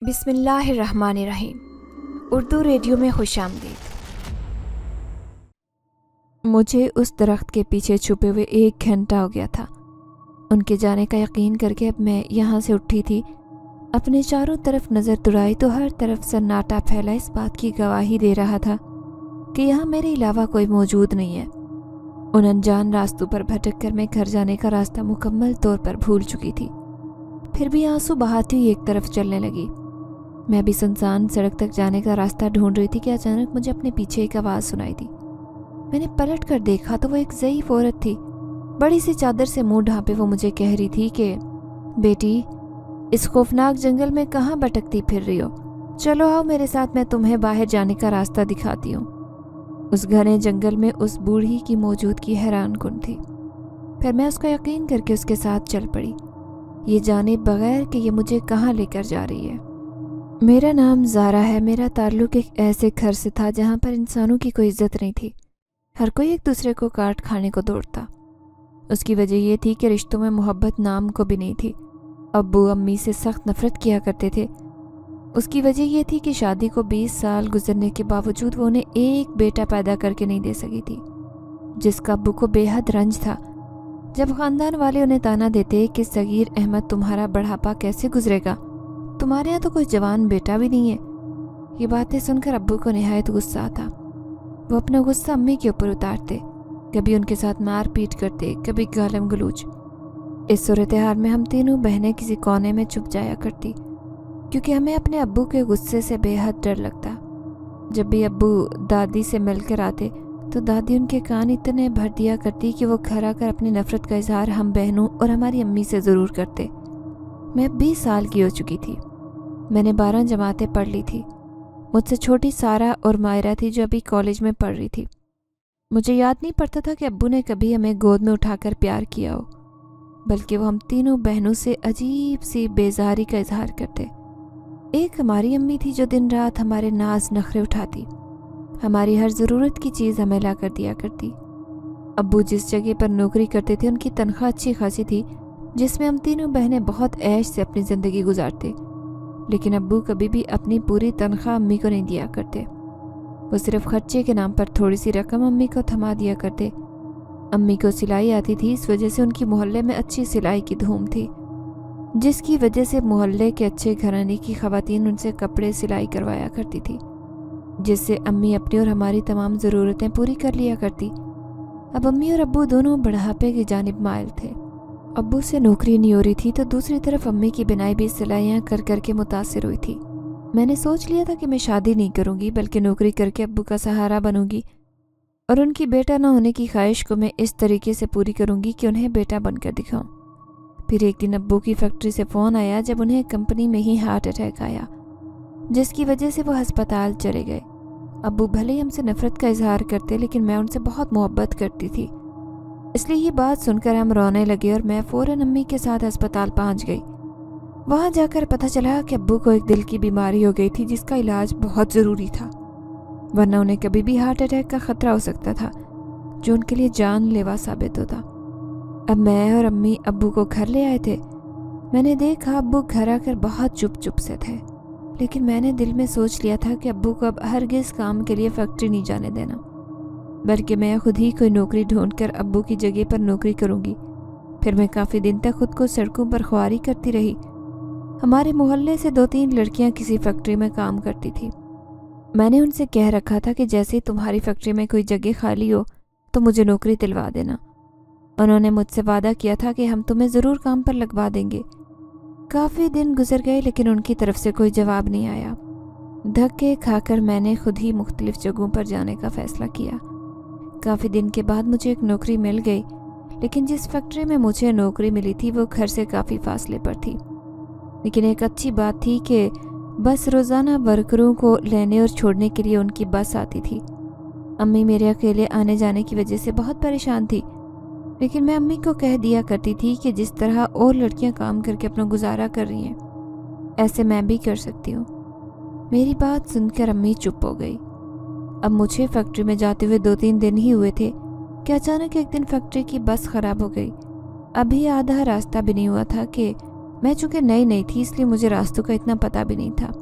بسم اللہ الرحمن الرحیم۔ اردو ریڈیو میں خوش آمدید۔ مجھے اس درخت کے پیچھے چھپے ہوئے 1 گھنٹہ ہو گیا تھا۔ ان کے جانے کا یقین کر کے اب میں یہاں سے اٹھی تھی، اپنے چاروں طرف نظر دوڑائی تو ہر طرف سناٹا پھیلا اس بات کی گواہی دے رہا تھا کہ یہاں میرے علاوہ کوئی موجود نہیں ہے۔ ان انجان راستوں پر بھٹک کر میں گھر جانے کا راستہ مکمل طور پر بھول چکی تھی، پھر بھی آنسو بہاتی ہوئی ایک طرف چلنے لگی۔ میں بھی سنسان سڑک تک جانے کا راستہ ڈھونڈ رہی تھی کہ اچانک مجھے اپنے پیچھے ایک آواز سنائی دی۔ میں نے پلٹ کر دیکھا تو وہ ایک ضعیف عورت تھی۔ بڑی سی چادر سے منہ ڈھانپے وہ مجھے کہہ رہی تھی کہ بیٹی، اس خوفناک جنگل میں کہاں بھٹکتی پھر رہی ہو؟ چلو آؤ میرے ساتھ، میں تمہیں باہر جانے کا راستہ دکھاتی ہوں۔ اس گھنے جنگل میں اس بوڑھی کی موجودگی حیران کن تھی۔ پھر میں اس کا یقین کر کے اس کے ساتھ چل پڑی، یہ جانے بغیر کہ یہ مجھے کہاں لے کر جا رہی ہے۔ میرا نام زارا ہے۔ میرا تعلق ایک ایسے گھر سے تھا جہاں پر انسانوں کی کوئی عزت نہیں تھی، ہر کوئی ایک دوسرے کو کاٹ کھانے کو دوڑتا۔ اس کی وجہ یہ تھی کہ رشتوں میں محبت نام کو بھی نہیں تھی۔ ابو امی سے سخت نفرت کیا کرتے تھے۔ اس کی وجہ یہ تھی کہ شادی کو 20 سال گزرنے کے باوجود وہ انہیں ایک بیٹا پیدا کر کے نہیں دے سکی تھی، جس کا ابو کو بے حد رنج تھا۔ جب خاندان والے انہیں تانا دیتے کہ صغیر احمد تمہارا بڑھاپا کیسے گزرے گا، تمہارے یہاں تو کوئی جوان بیٹا بھی نہیں ہے، یہ باتیں سن کر ابو کو نہایت غصہ آتا۔ وہ اپنا غصہ امی کے اوپر اتارتے، کبھی ان کے ساتھ مار پیٹ کرتے، کبھی گالم گلوچ۔ اس صورتحال میں ہم تینوں بہنیں کسی کونے میں چھپ جایا کرتی، کیونکہ ہمیں اپنے ابو کے غصے سے بے حد ڈر لگتا۔ جب بھی ابو دادی سے مل کر آتے تو دادی ان کے کان اتنے بھر دیا کرتی کہ وہ گھر آ کر اپنی نفرت کا اظہار ہم بہنوں اور ہماری امی سے ضرور کرتے۔ میں 20 سال کی ہو چکی تھی۔ میں نے 12 جماعتیں پڑھ لی تھی۔ مجھ سے چھوٹی سارا اور مائرہ تھی جو ابھی کالج میں پڑھ رہی تھی۔ مجھے یاد نہیں پڑتا تھا کہ ابو نے کبھی ہمیں گود میں اٹھا کر پیار کیا ہو، بلکہ وہ ہم تینوں بہنوں سے عجیب سی بیزاری کا اظہار کرتے۔ ایک ہماری امی تھی جو دن رات ہمارے ناز نخرے اٹھاتی، ہماری ہر ضرورت کی چیز ہمیں لا کر دیا کرتی۔ ابو جس جگہ پر نوکری کرتے تھے ان کی تنخواہ اچھی خاصی تھی، جس میں ہم تینوں بہنیں بہت عیش سے اپنی زندگی گزارتے، لیکن ابو کبھی بھی اپنی پوری تنخواہ امی کو نہیں دیا کرتے۔ وہ صرف خرچے کے نام پر تھوڑی سی رقم امی کو تھما دیا کرتے۔ امی کو سلائی آتی تھی، اس وجہ سے ان کی محلے میں اچھی سلائی کی دھوم تھی، جس کی وجہ سے محلے کے اچھے گھرانے کی خواتین ان سے کپڑے سلائی کروایا کرتی تھی، جس سے امی اپنی اور ہماری تمام ضرورتیں پوری کر لیا کرتی۔ اب امی اور ابو دونوں بڑھاپے کی جانب مائل تھے۔ ابو سے نوکری نہیں ہو رہی تھی تو دوسری طرف امی کی بنائی بھی سلائیاں کر کر کے متاثر ہوئی تھی۔ میں نے سوچ لیا تھا کہ میں شادی نہیں کروں گی، بلکہ نوکری کر کے ابو کا سہارا بنوں گی، اور ان کی بیٹا نہ ہونے کی خواہش کو میں اس طریقے سے پوری کروں گی کہ انہیں بیٹا بن کر دکھاؤں۔ پھر ایک دن ابو کی فیکٹری سے فون آیا جب انہیں کمپنی میں ہی ہارٹ اٹیک آیا، جس کی وجہ سے وہ ہسپتال چلے گئے۔ ابو بھلے ہی ہم سے نفرت کا اظہار کرتے، لیکن میں ان سے بہت محبت کرتی تھی، اس لیے یہ بات سن کر ہم رونے لگے اور میں فوراً امی کے ساتھ ہسپتال پہنچ گئی۔ وہاں جا کر پتہ چلا کہ ابو کو ایک دل کی بیماری ہو گئی تھی جس کا علاج بہت ضروری تھا، ورنہ انہیں کبھی بھی ہارٹ اٹیک کا خطرہ ہو سکتا تھا جو ان کے لیے جان لیوا ثابت ہوتا۔ اب میں اور امی ابو کو گھر لے آئے تھے۔ میں نے دیکھا ابو گھر آ کر بہت چپ چپ سے تھے، لیکن میں نے دل میں سوچ لیا تھا کہ ابو کو اب ہرگز کام کے لیے فیکٹری نہیں جانے دینا، بلکہ میں خود ہی کوئی نوکری ڈھونڈ کر ابو کی جگہ پر نوکری کروں گی۔ پھر میں کافی دن تک خود کو سڑکوں پر خواری کرتی رہی۔ ہمارے محلے سے 2-3 لڑکیاں کسی فیکٹری میں کام کرتی تھی۔ میں نے ان سے کہہ رکھا تھا کہ جیسے ہی تمہاری فیکٹری میں کوئی جگہ خالی ہو تو مجھے نوکری دلوا دینا۔ انہوں نے مجھ سے وعدہ کیا تھا کہ ہم تمہیں ضرور کام پر لگوا دیں گے۔ کافی دن گزر گئے لیکن ان کی طرف سے کوئی جواب نہیں آیا۔ دھکے کھا کر میں نے خود ہی مختلف جگہوں پر جانے کا فیصلہ کیا۔ کافی دن کے بعد مجھے ایک نوکری مل گئی، لیکن جس فیکٹری میں مجھے نوکری ملی تھی وہ گھر سے کافی فاصلے پر تھی۔ لیکن ایک اچھی بات تھی کہ بس روزانہ ورکروں کو لینے اور چھوڑنے کے لیے ان کی بس آتی تھی۔ امی میرے اکیلے آنے جانے کی وجہ سے بہت پریشان تھی، لیکن میں امی کو کہہ دیا کرتی تھی کہ جس طرح اور لڑکیاں کام کر کے اپنا گزارا کر رہی ہیں، ایسے میں بھی کر سکتی ہوں۔ میری بات سن کر امی چپ ہو گئی۔ اب مجھے فیکٹری میں جاتے ہوئے 2-3 دن ہی ہوئے تھے کہ اچانک ایک دن فیکٹری کی بس خراب ہو گئی۔ ابھی آدھا راستہ بھی نہیں ہوا تھا کہ मैं चूँकि नई नहीं थी इसलिए मुझे रास्तों का इतना पता भी नहीं था।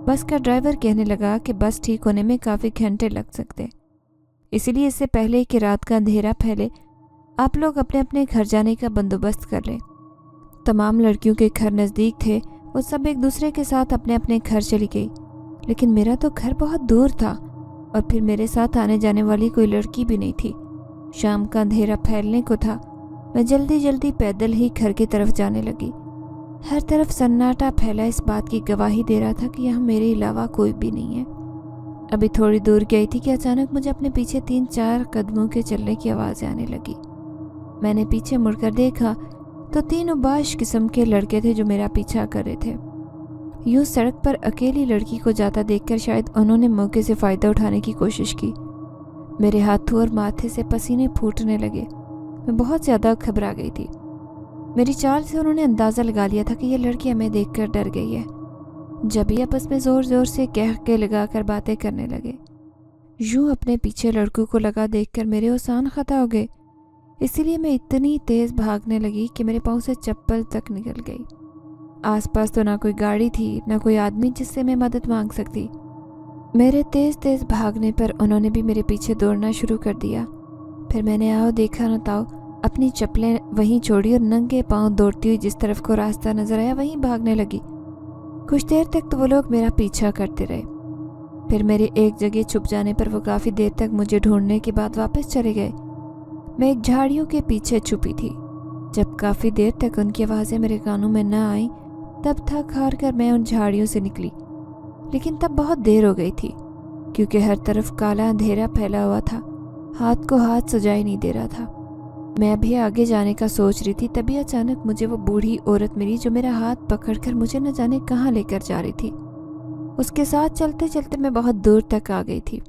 बस का ड्राइवर कहने लगा कि बस ठीक होने में काफ़ी घंटे लग सकते, इसीलिए इससे पहले कि रात का अंधेरा फैले आप लोग अपने अपने घर जाने का बंदोबस्त कर लें। तमाम लड़कियों के घर नज़दीक थे, वो सब एक दूसरे के साथ अपने अपने घर चली गई, लेकिन मेरा तो घर बहुत दूर था और फिर मेरे साथ आने जाने वाली कोई लड़की भी नहीं थी। शाम का अंधेरा फैलने को था। मैं जल्दी जल्दी पैदल ही घर की तरफ जाने लगी। हर तरफ सन्नाटा फैला इस बात की गवाही दे रहा था कि यहाँ मेरे अलावा कोई भी नहीं है। अभी थोड़ी दूर गई थी कि अचानक मुझे अपने पीछे 3-4 कदमों के चलने की आवाज़ आने लगी। मैंने पीछे मुड़कर देखा तो 3 उबाश किस्म के लड़के थे जो मेरा पीछा कर रहे थे। यूँ सड़क पर अकेली लड़की को जाता देखकर शायद उन्होंने मौके से फ़ायदा उठाने की कोशिश की। मेरे हाथों और माथे से पसीने फूटने लगे। मैं बहुत ज़्यादा घबरा गई थी। मेरी चाल से उन्होंने अंदाज़ा लगा लिया था कि यह लड़की हमें देखकर डर गई है। जब ही आपस में ज़ोर ज़ोर से कह के लगा कर बातें करने लगे। यूँ अपने पीछे लड़कों को लगा देखकर मेरे ओसान ख़ता हो गए, इसीलिए मैं इतनी तेज़ भागने लगी कि मेरे पाँव से चप्पल तक निकल गई। आसपास तो ना कोई गाड़ी थी, ना कोई आदमी जिससे मैं मदद मांग सकती। मेरे तेज़ तेज़ भागने पर उन्होंने भी मेरे पीछे दौड़ना शुरू कर दिया। फिर मैंने आओ देखा न ताओ अपनी चप्पलें वहीं छोड़ी और नंगे पांव दौड़ती हुई जिस तरफ को रास्ता नजर आया वहीं भागने लगी। कुछ देर तक तो वो लोग मेरा पीछा करते रहे। फिर मेरे एक जगह छुप जाने पर वो काफ़ी देर तक मुझे ढूंढने के बाद वापस चले गए। मैं एक झाड़ियों के पीछे छुपी थी। जब काफ़ी देर तक उनकी आवाज़ें मेरे कानों में न आई तब थक हार कर मैं उन झाड़ियों से निकली, लेकिन तब बहुत देर हो गई थी क्योंकि हर तरफ काला अंधेरा फैला हुआ था। हाथ को हाथ सुझाई नहीं दे रहा था। मैं भी आगे जाने का सोच रही थी, तभी अचानक मुझे वो बूढ़ी औरत मिली जो मेरा हाथ पकड़कर मुझे न जाने कहाँ लेकर जा रही थी। उसके साथ चलते चलते मैं बहुत दूर तक आ गई थी,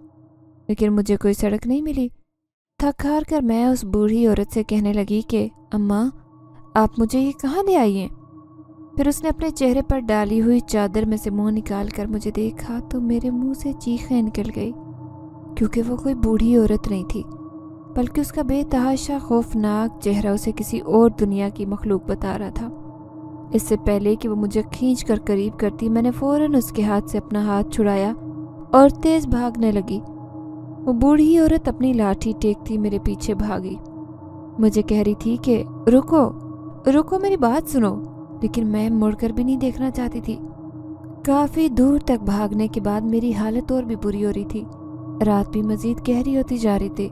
लेकिन मुझे कोई सड़क नहीं मिली। थक हार कर मैं उस बूढ़ी औरत से कहने लगी कि अम्मा आप मुझे ये कहाँ ले आई हैं। फिर उसने अपने चेहरे पर डाली हुई चादर में से मुंह निकाल कर मुझे देखा तो मेरे मुंह से चीखें निकल गई, क्योंकि वो कोई बूढ़ी औरत नहीं थी बल्कि उसका बेतहाशा खौफनाक चेहरा उसे किसी और दुनिया की मखलूक बता रहा था। इससे पहले कि वो मुझे खींच कर करीब करती, मैंने फ़ौरन उसके हाथ से अपना हाथ छुड़ाया और तेज़ भागने लगी। वो बूढ़ी औरत अपनी लाठी टेकती मेरे पीछे भागी। मुझे कह रही थी कि रुको रुको, मेरी बात सुनो, लेकिन मैं मुड़कर भी नहीं देखना चाहती थी। काफ़ी दूर तक भागने के बाद मेरी हालत और भी बुरी हो रही थी। रात भी मज़ीद गहरी होती जा रही थी।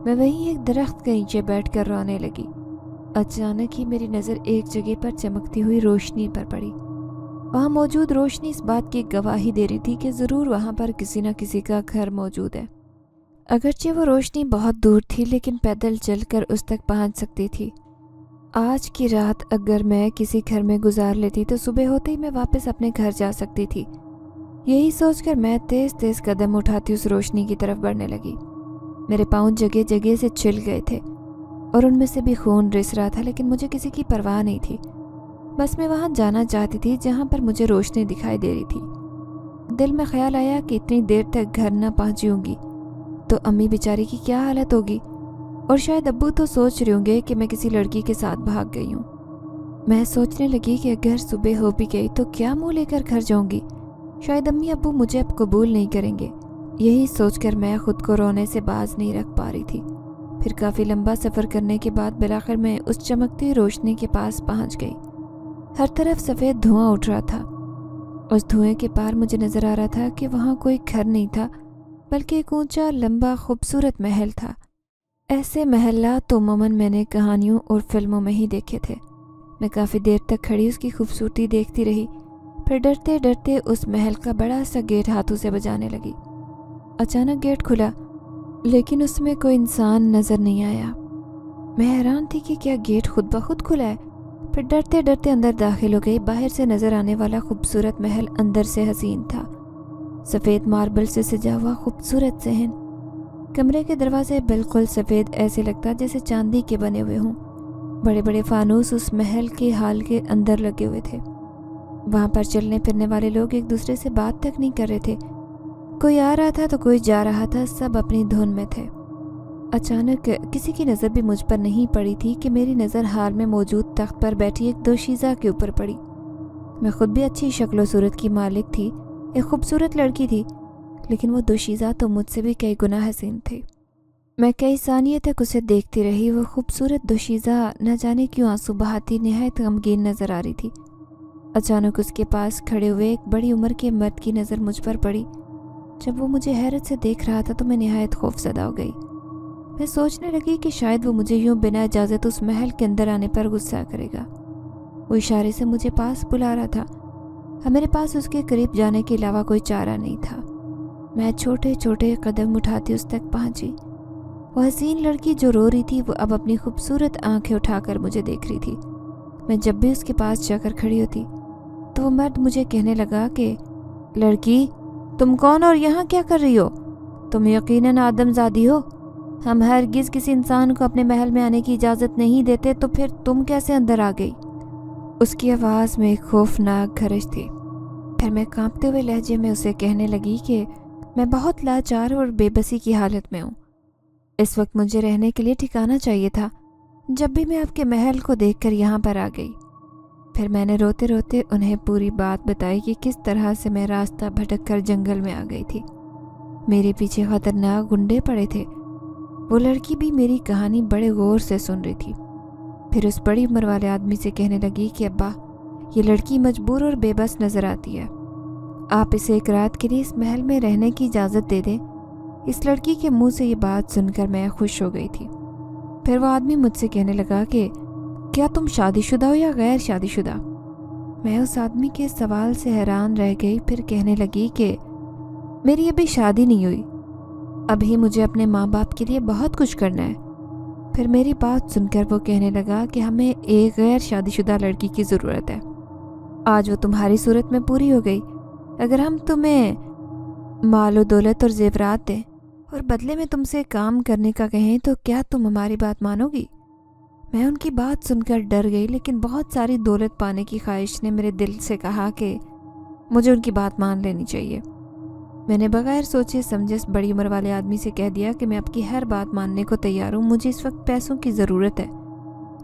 मैं वहीं एक दरख्त के नीचे बैठकर रोने लगी। अचानक ही मेरी नज़र एक जगह पर चमकती हुई रोशनी पर पड़ी। वहाँ मौजूद रोशनी इस बात की गवाही दे रही थी कि ज़रूर वहाँ पर किसी न किसी का घर मौजूद है। अगरचे वो रोशनी बहुत दूर थी, लेकिन पैदल चलकर उस तक पहुँच सकती थी। आज की रात अगर मैं किसी घर में गुजार लेती तो सुबह होते ही मैं वापस अपने घर जा सकती थी। यही सोचकर मैं तेज़ तेज़ कदम उठाती उस रोशनी की तरफ बढ़ने लगी। मेरे पाँव जगह जगह से छिल गए थे और उनमें से भी खून रिस रहा था, लेकिन मुझे किसी की परवाह नहीं थी। बस मैं वहाँ जाना चाहती थी जहाँ पर मुझे रोशनी दिखाई दे रही थी। दिल में ख्याल आया कि इतनी देर तक घर न पहुँची होंगी तो अम्मी बेचारी की क्या हालत होगी, और शायद अब्बू तो सोच रहे होंगे कि मैं किसी लड़की के साथ भाग गई हूँ। मैं सोचने लगी कि अगर सुबह हो भी गई तो क्या मुँह लेकर घर जाऊँगी। शायद अम्मी अब्बू मुझे अब कबूल नहीं करेंगे। यही सोचकर मैं खुद को रोने से बाज नहीं रख पा रही थी। फिर काफ़ी लंबा सफ़र करने के बाद बिलाखिर मैं उस चमकती रोशनी के पास पहुंच गई। हर तरफ सफ़ेद धुआं उठ रहा था। उस धुएं के पार मुझे नज़र आ रहा था कि वहाँ कोई घर नहीं था, बल्कि एक ऊंचा लंबा खूबसूरत महल था। ऐसे महल्ला तो अमूमन मैंने कहानियों और फिल्मों में ही देखे थे। मैं काफ़ी देर तक खड़ी उसकी खूबसूरती देखती रही, फिर डरते डरते उस महल का बड़ा सा गेट हाथों से बजाने लगी। अचानक गेट खुला, लेकिन उसमें कोई इंसान नज़र नहीं आया। मैं हैरान थी कि क्या गेट खुद ब खुद खुला है। फिर डरते डरते अंदर दाखिल हो गई। बाहर से नज़र आने वाला खूबसूरत महल अंदर से हसीन था। सफ़ेद मार्बल से सजा हुआ खूबसूरत सहन, कमरे के दरवाजे बिल्कुल सफ़ेद, ऐसे लगता जैसे चांदी के बने हुए हों। बड़े बड़े फानूस उस महल के हाल के अंदर लगे हुए थे। वहाँ पर चलने फिरने वाले लोग एक दूसरे से बात तक नहीं कर रहे थे। कोई आ रहा था तो कोई जा रहा था, सब अपनी धुन में थे। अचानक किसी की नज़र भी मुझ पर नहीं पड़ी थी कि मेरी नज़र हाल में मौजूद तख्त पर बैठी एक दोशीज़ा के ऊपर पड़ी। मैं खुद भी अच्छी शक्ल सूरत की मालिक थी, एक खूबसूरत लड़की थी, लेकिन वो दोशीज़ा तो मुझसे भी कई गुना हसीन थी। मैं कई सानिये तक उसे देखती रही। वो खूबसूरत दोशीज़ा न जाने क्यों आंसू बहाती निहायत गमगीन नज़र आ रही थी। अचानक उसके पास खड़े हुए एक बड़ी उम्र के मर्द की नज़र मुझ पर पड़ी। जब वो मुझे हैरत से देख रहा था तो मैं निहायत खौफज़दा हो गई। मैं सोचने लगी कि शायद वो मुझे यूं बिना इजाज़त उस महल के अंदर आने पर गुस्सा करेगा। वो इशारे से मुझे पास बुला रहा था। अब मेरे पास उसके करीब जाने के अलावा कोई चारा नहीं था। मैं छोटे छोटे कदम उठाती उस तक पहुंची। वो हसीन लड़की जो रो रही थी वो अब अपनी खूबसूरत आंखें उठाकर मुझे देख रही थी। मैं जब भी उसके पास जाकर खड़ी होती तो वो मर्द मुझे कहने लगा कि लड़की, तुम कौन और यहाँ क्या कर रही हो? तुम यकीनन आदमजादी हो। हम हरगिज़ किसी इंसान को अपने महल में आने की इजाज़त नहीं देते, तो फिर तुम कैसे अंदर आ गई? उसकी आवाज़ में एक खौफनाक खरश थी। फिर मैं कांपते हुए लहजे में उसे कहने लगी कि मैं बहुत लाचार और बेबसी की हालत में हूँ। इस वक्त मुझे रहने के लिए ठिकाना चाहिए था, जब भी मैं आपके महल को देखकर यहाँ पर आ गई। फिर मैंने रोते रोते उन्हें पूरी बात बताई कि किस तरह से मैं रास्ता भटक कर जंगल में आ गई थी। मेरे पीछे खतरनाक गुंडे पड़े थे। वो लड़की भी मेरी कहानी बड़े गौर से सुन रही थी। फिर उस बड़ी उम्र वाले आदमी से कहने लगी कि अब्बा, ये लड़की मजबूर और बेबस नज़र आती है। आप इसे एक रात के लिए इस महल में रहने की इजाज़त दे दें। इस लड़की के मुंह से ये बात सुनकर मैं खुश हो गई थी। फिर वो आदमी मुझसे कहने लगा कि क्या तुम शादीशुदा हो या गैर शादीशुदा? मैं उस आदमी के सवाल से हैरान रह गई। फिर कहने लगी कि मेरी अभी शादी नहीं हुई, अभी मुझे अपने माँ बाप के लिए बहुत कुछ करना है। फिर मेरी बात सुनकर वो कहने लगा कि हमें एक गैर शादीशुदा लड़की की ज़रूरत है। आज वो तुम्हारी सूरत में पूरी हो गई। अगर हम तुम्हें मालो दौलत और जेवरात दें और बदले में तुमसे काम करने का कहें तो क्या तुम हमारी बात मानोगी? मैं उनकी बात सुनकर डर गई, लेकिन बहुत सारी दौलत पाने की ख्वाहिश ने मेरे दिल से कहा कि मुझे उनकी बात मान लेनी चाहिए। मैंने बगैर सोचे समझे उस बड़ी उम्र वाले आदमी से कह दिया कि मैं आपकी हर बात मानने को तैयार हूँ। मुझे इस वक्त पैसों की ज़रूरत है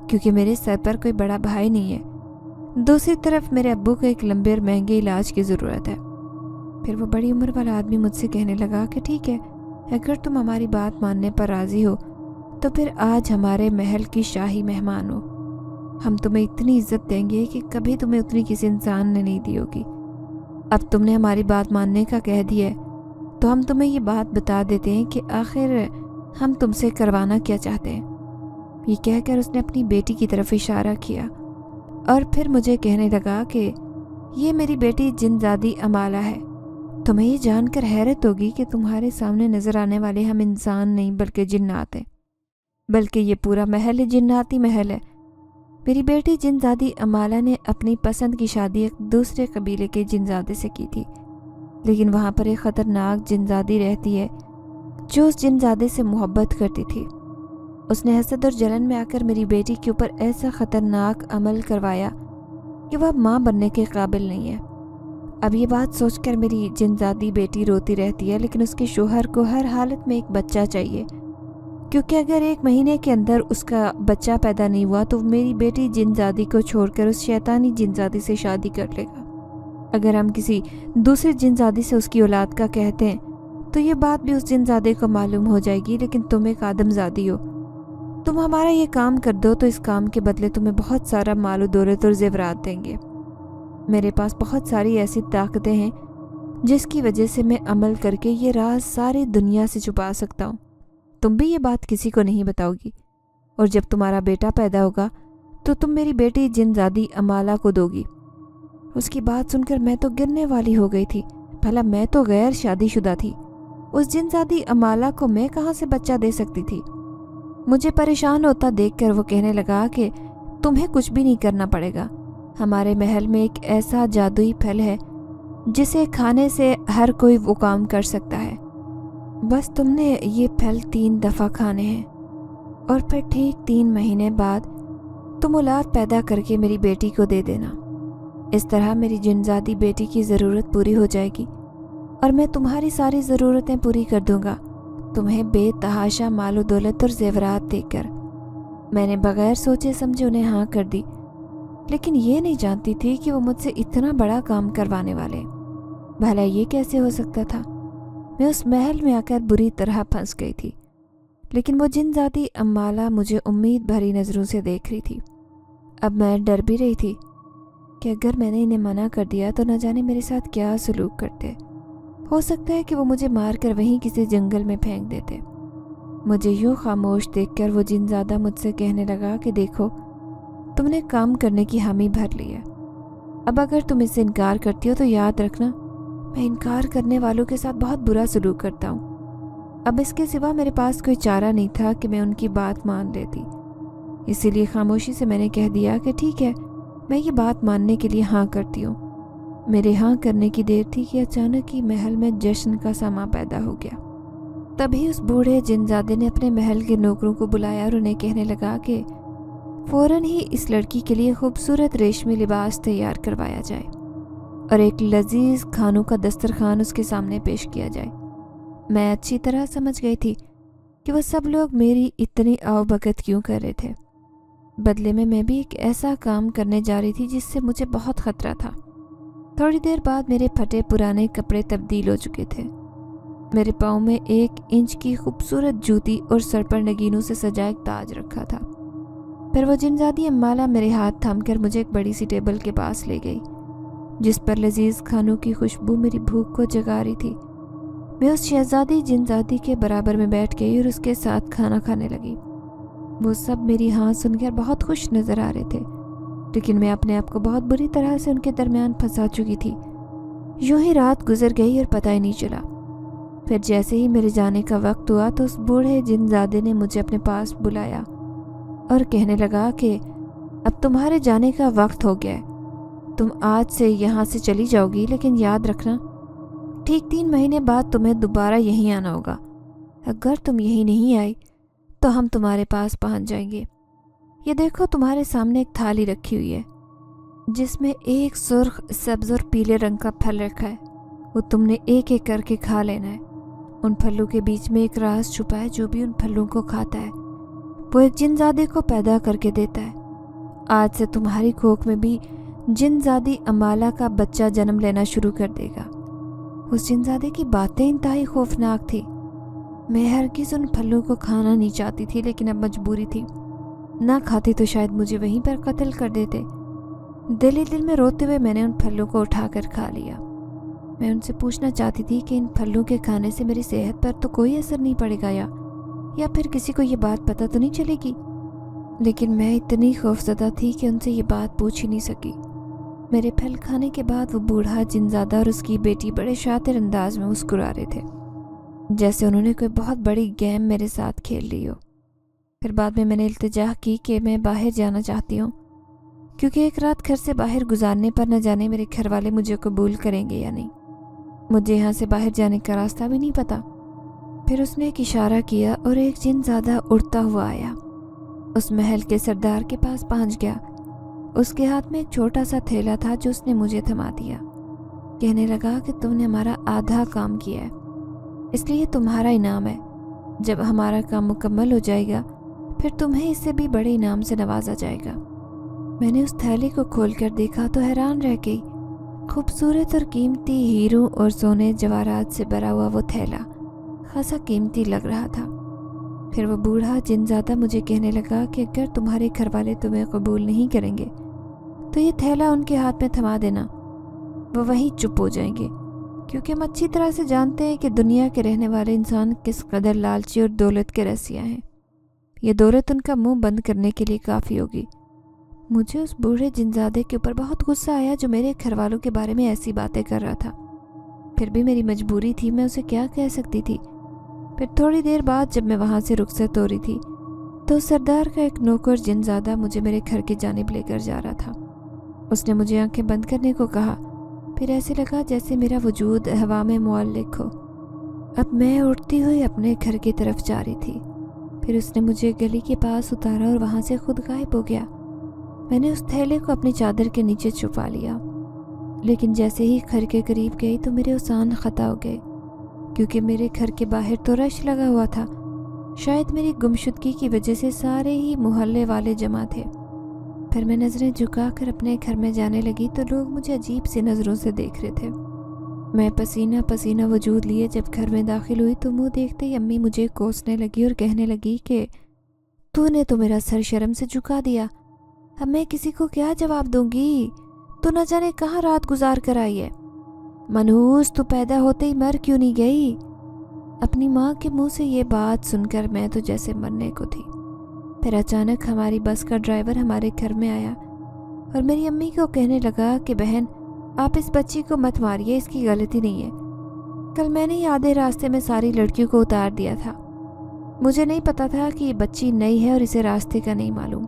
क्योंकि मेरे सर पर कोई बड़ा भाई नहीं है। दूसरी तरफ मेरे अब्बू को एक लंबे और महंगे इलाज की ज़रूरत है। फिर वो बड़ी उम्र वाला आदमी मुझसे कहने लगा कि ठीक है, अगर तुम हमारी बात मानने पर राज़ी हो तो फिर आज हमारे महल की शाही मेहमान हो। हम तुम्हें इतनी इज्जत देंगे कि कभी तुम्हें उतनी किसी इंसान ने नहीं दी होगी। अब तुमने हमारी बात मानने का कह दिया है तो हम तुम्हें ये बात बता देते हैं कि आखिर हम तुमसे करवाना क्या चाहते हैं। ये कहकर उसने अपनी बेटी की तरफ इशारा किया और फिर मुझे कहने लगा कि ये मेरी बेटी जिनजादी अमाला है। तुम्हें ये जानकर हैरत होगी कि तुम्हारे सामने नज़र आने वाले हम इंसान नहीं बल्कि जिन्नात हैं, बल्कि ये पूरा महल ही जिन्नाती महल है। मेरी बेटी जिनजादी अमाला ने अपनी पसंद की शादी एक दूसरे कबीले के जिनजादे से की थी, लेकिन वहाँ पर एक ख़तरनाक जिनजादी रहती है जो उस जिनजादे से मोहब्बत करती थी। उसने हसद और जलन में आकर मेरी बेटी के ऊपर ऐसा ख़तरनाक अमल करवाया कि वह माँ बनने के काबिल नहीं है। अब ये बात सोचकर मेरी जिनजादी बेटी रोती रहती है, लेकिन उसके शोहर को हर हालत में एक बच्चा चाहिए, क्योंकि अगर 1 महीने के अंदर उसका बच्चा पैदा नहीं हुआ तो मेरी बेटी जिनजादी को छोड़कर उस शैतानी जिनजादी से शादी कर लेगा। अगर हम किसी दूसरे जिनजादी से उसकी औलाद का कहते हैं तो ये बात भी उस जिनजादे को मालूम हो जाएगी, लेकिन तुम एक आदमजादी हो। तुम हमारा ये काम कर दो तो इस काम के बदले तुम्हें बहुत सारा माल दौलत और जेवरात देंगे। मेरे पास बहुत सारी ऐसी ताकतें हैं जिसकी वजह से मैं अमल करके ये राज सारी दुनिया से छुपा सकता हूँ। तुम भी ये बात किसी को नहीं बताओगी, और जब तुम्हारा बेटा पैदा होगा तो तुम मेरी बेटी जिनजादी अमाला को दोगी। उसकी बात सुनकर मैं तो गिरने वाली हो गई थी। भला मैं तो गैर शादीशुदा थी, उस जिनजादी अमाला को मैं कहाँ से बच्चा दे सकती थी? मुझे परेशान होता देखकर वो कहने लगा कि तुम्हें कुछ भी नहीं करना पड़ेगा। हमारे महल में एक ऐसा जादुई फल है जिसे खाने से हर कोई वो काम कर सकता है। बस तुमने ये फल 3 दफ़ा खाने हैं और फिर ठीक 3 महीने बाद तुम औलाद पैदा करके मेरी बेटी को दे देना। इस तरह मेरी जिनजादी बेटी की ज़रूरत पूरी हो जाएगी और मैं तुम्हारी सारी ज़रूरतें पूरी कर दूंगा। तुम्हें बेतहाशा मालो दौलत और जेवरात देकर। मैंने बगैर सोचे समझे उन्हें हाँ कर दी, लेकिन ये नहीं जानती थी कि वो मुझसे इतना बड़ा काम करवाने वाले। भला ये कैसे हो सकता था? मैं उस महल में आकर बुरी तरह फंस गई थी, लेकिन वो जिनजादी अम्माला मुझे उम्मीद भरी नज़रों से देख रही थी। अब मैं डर भी रही थी कि अगर मैंने इन्हें मना कर दिया तो न जाने मेरे साथ क्या सलूक करते। हो सकता है कि वो मुझे मार कर वहीं किसी जंगल में फेंक देते। मुझे यूँ खामोश देखकर वो जिनजादा मुझसे कहने लगा कि देखो, तुमने काम करने की हामी भर ली है। अब अगर तुम इससे इनकार करती हो तो याद रखना, मैं इनकार करने वालों के साथ बहुत बुरा सलूक करता हूँ। अब इसके सिवा मेरे पास कोई चारा नहीं था कि मैं उनकी बात मान लेती। इसीलिए खामोशी से मैंने कह दिया कि ठीक है, मैं ये बात मानने के लिए हाँ करती हूँ। मेरे हाँ करने की देर थी कि अचानक ही महल में जश्न का समा पैदा हो गया। तभी उस बूढ़े जिनजादे ने अपने महल के नौकरों को बुलाया और उन्हें कहने लगा कि फौरन ही इस लड़की के लिए खूबसूरत रेशमी लिबास तैयार करवाया जाए और एक लजीज खानों का दस्तरखान उसके सामने पेश किया जाए। मैं अच्छी तरह समझ गई थी कि वो सब लोग मेरी इतनी आवभगत क्यों कर रहे थे। बदले में मैं भी एक ऐसा काम करने जा रही थी जिससे मुझे बहुत खतरा था। थोड़ी देर बाद मेरे फटे पुराने कपड़े तब्दील हो चुके थे। मेरे पाँव में 1 इंच की खूबसूरत जूती और सर पर नगीनों से सजा एक ताज रखा था। फिर वो जिनजादी अम्माला मेरे हाथ थामकर मुझे एक बड़ी सी टेबल के पास ले गई, जिस पर लजीज खानों की खुशबू मेरी भूख को जगा रही थी। मैं उस शहजादी जिनजादी के बराबर में बैठ गई और उसके साथ खाना खाने लगी। वो सब मेरी हाँ सुनकर बहुत खुश नज़र आ रहे थे, लेकिन मैं अपने आप को बहुत बुरी तरह से उनके दरमियान फंसा चुकी थी। यूं ही रात गुजर गई और पता ही नहीं चला। फिर जैसे ही मेरे जाने का वक्त हुआ तो उस बूढ़े जिनजादे ने मुझे अपने पास बुलाया और कहने लगा कि अब तुम्हारे जाने का वक्त हो गया है। तुम आज से यहाँ से चली जाओगी, लेकिन याद रखना, ठीक 3 महीने बाद तुम्हें दोबारा यहीं आना होगा। अगर तुम यहीं नहीं आई तो हम तुम्हारे पास पहुँच जाएंगे। ये देखो, तुम्हारे सामने एक थाली रखी हुई है जिसमें एक सुर्ख, सब्ज और पीले रंग का फल रखा है। वो तुमने एक एक करके खा लेना है। उन फलों के बीच में एक राज छुपा है। जो भी उन फलों को खाता है वो एक जिनजादे को पैदा करके देता है। आज से तुम्हारी कोख में भी जिनजादी अमाला का बच्चा जन्म लेना शुरू कर देगा। उस जिनजादे की बातें इंतहाई खौफनाक थी। मैं हरगिज़ उन फलों को खाना नहीं चाहती थी, लेकिन अब मजबूरी थी। ना खाती तो शायद मुझे वहीं पर कत्ल कर देते। दिल ही दिल में रोते हुए मैंने उन फलों को उठाकर खा लिया। मैं उनसे पूछना चाहती थी कि इन फलों के खाने से मेरी सेहत पर तो कोई असर नहीं पड़ेगा या फिर किसी को ये बात पता तो नहीं चलेगी, लेकिन मैं इतनी खौफजदा थी कि उनसे ये बात पूछ ही नहीं सकी। मेरे फल खाने के बाद वो बूढ़ा जिनजादा और उसकी बेटी बड़े शातिर अंदाज में मुस्कुरा रहे थे, जैसे उन्होंने कोई बहुत बड़ी गेम मेरे साथ खेल ली हो। फिर बाद में मैंने इल्तिजा की कि मैं बाहर जाना चाहती हूँ, क्योंकि एक रात घर से बाहर गुजारने पर न जाने मेरे घर वाले मुझे कबूल करेंगे या नहीं। मुझे यहाँ से बाहर जाने का रास्ता भी नहीं पता। फिर उसने एक इशारा किया और एक जिनजादा उड़ता हुआ आया। उस महल के सरदार के पास पहुँच गया। उसके हाथ में एक छोटा सा थैला था जो उसने मुझे थमा दिया। कहने लगा कि तुमने हमारा आधा काम किया है, इसलिए तुम्हारा इनाम है। जब हमारा काम मुकम्मल हो जाएगा फिर तुम्हें इससे भी बड़े इनाम से नवाजा जाएगा। मैंने उस थैले को खोलकर देखा तो हैरान रह गई। खूबसूरत और कीमती हीरों और सोने जवाहरात से भरा हुआ वो थैला खासा कीमती लग रहा था। फिर वो बूढ़ा जिनजादा मुझे कहने लगा कि अगर तुम्हारे घर वाले तुम्हें कबूल नहीं करेंगे तो ये थैला उनके हाथ में थमा देना, वो वहीं चुप हो जाएंगे, क्योंकि हम अच्छी तरह से जानते हैं कि दुनिया के रहने वाले इंसान किस कदर लालची और दौलत के रसिया हैं। ये दौलत उनका मुंह बंद करने के लिए काफ़ी होगी। मुझे उस बूढ़े जिनजादे के ऊपर बहुत गुस्सा आया जो मेरे घर वालों के बारे में ऐसी बातें कर रहा था। फिर भी मेरी मजबूरी थी, मैं उसे क्या कह सकती थी। फिर थोड़ी देर बाद जब मैं वहाँ से रुखसत हो रही थी तो सरदार का एक नौकर जिनजादा मुझे मेरे घर की जानिब लेकर जा रहा था। उसने मुझे आंखें बंद करने को कहा। फिर ऐसे लगा जैसे मेरा वजूद हवा में मुअल्लिक हो। अब मैं उड़ती हुई अपने घर की तरफ जा रही थी। फिर उसने मुझे गली के पास उतारा और वहाँ से खुद गायब हो गया। मैंने उस थैले को अपनी चादर के नीचे छुपा लिया, लेकिन जैसे ही घर के करीब गई तो मेरे उसान खता हो गए। کیونکہ میرے گھر کے باہر تو رش لگا ہوا تھا۔ شاید میری گمشدگی کی وجہ سے سارے ہی محلے والے جمع تھے۔ پھر میں نظریں جھکا کر اپنے گھر میں جانے لگی تو لوگ مجھے عجیب سی نظروں سے دیکھ رہے تھے۔ میں پسینہ پسینہ وجود لیے جب گھر میں داخل ہوئی تو منہ دیکھتے ہی امی مجھے کوسنے لگی اور کہنے لگی کہ تو نے تو میرا سر شرم سے جھکا دیا، اب میں کسی کو کیا جواب دوں گی؟ تو نہ جانے کہاں رات گزار کر آئی ہے، منحوس تو پیدا ہوتے ہی مر کیوں نہیں گئی؟ اپنی ماں کے منہ سے یہ بات سن کر میں تو جیسے مرنے کو تھی۔ پھر اچانک ہماری بس کا ڈرائیور ہمارے گھر میں آیا اور میری امی کو کہنے لگا کہ بہن آپ اس بچی کو مت ماریے، اس کی غلطی نہیں ہے، کل میں نے ہی آدھے راستے میں ساری لڑکیوں کو اتار دیا تھا، مجھے نہیں پتا تھا کہ یہ بچی نئی ہے اور اسے راستے کا نہیں معلوم،